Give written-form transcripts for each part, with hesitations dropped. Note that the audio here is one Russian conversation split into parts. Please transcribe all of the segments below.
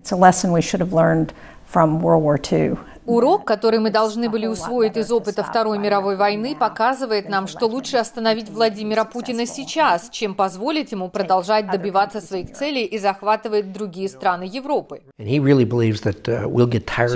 It's a lesson we should have learned from World War II. Урок, который мы должны были усвоить из опыта Второй мировой войны, показывает нам, что лучше остановить Владимира Путина сейчас, чем позволить ему продолжать добиваться своих целей и захватывать другие страны Европы.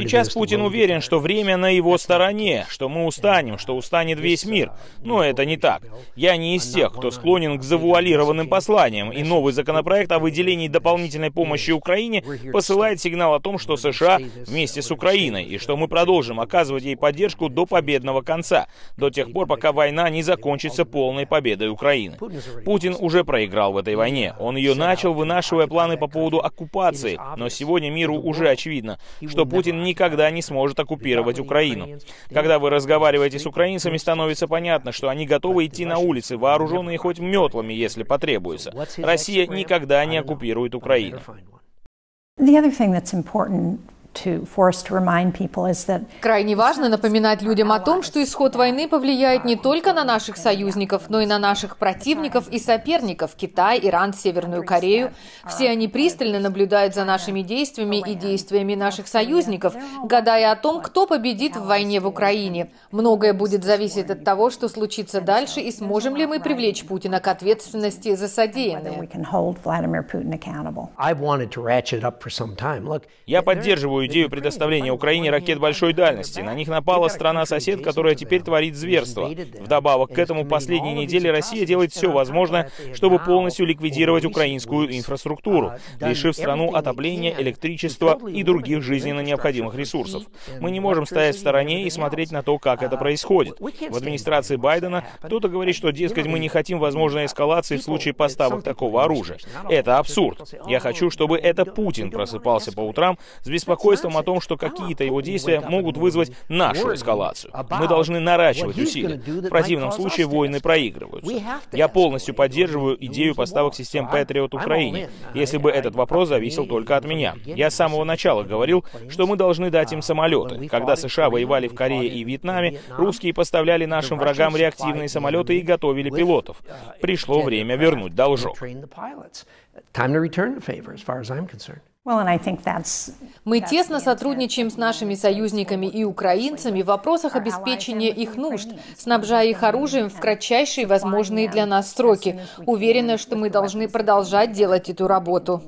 Сейчас Путин уверен, что время на его стороне, что мы устанем, что устанет весь мир. Но это не так. Я не из тех, кто склонен к завуалированным посланиям, и новый законопроект о выделении дополнительной помощи Украине посылает сигнал о том, что США вместе с Украиной, и что мы продолжим оказывать ей поддержку до победного конца, до тех пор, пока война не закончится полной победой Украины. Путин уже проиграл в этой войне. Он ее начал, вынашивая планы по поводу оккупации, но сегодня миру уже очевидно, что Путин никогда не сможет оккупировать Украину. Когда вы разговариваете с украинцами, становится понятно, что они готовы идти на улицы, вооруженные хоть метлами, если потребуется. Россия никогда не оккупирует Украину. Крайне важно напоминать людям о том, что исход войны повлияет не только на наших союзников, но и на наших противников и соперников – Китай, Иран, Северную Корею. Все они пристально наблюдают за нашими действиями и действиями наших союзников, гадая о том, кто победит в войне в Украине. Многое будет зависеть от того, что случится дальше, и сможем ли мы привлечь Путина к ответственности за содеянное. Я поддерживаю идею предоставления Украине ракет большой дальности. На них напала страна-сосед, которая теперь творит зверство. Вдобавок к этому, последние недели Россия делает все возможное, чтобы полностью ликвидировать украинскую инфраструктуру, лишив страну отопления, электричества и других жизненно необходимых ресурсов. Мы не можем стоять в стороне и смотреть на то, как это происходит. В администрации Байдена кто-то говорит, что, дескать, мы не хотим возможной эскалации в случае поставок такого оружия. Это абсурд. Я хочу, чтобы это Путин просыпался по утрам с беспокойством о том, что какие-то его действия могут вызвать нашу эскалацию. Мы должны наращивать усилия. В противном случае войны проигрываются. Я полностью поддерживаю идею поставок систем Patriot Украине, если бы этот вопрос зависел только от меня. Я с самого начала говорил, что мы должны дать им самолеты. Когда США воевали в Корее и Вьетнаме, русские поставляли нашим врагам реактивные самолеты и готовили пилотов. Пришло время вернуть должок. Мы тесно сотрудничаем с нашими союзниками и украинцами в вопросах обеспечения их нужд, снабжая их оружием в кратчайшие возможные для нас сроки. Уверена, что мы должны продолжать делать эту работу.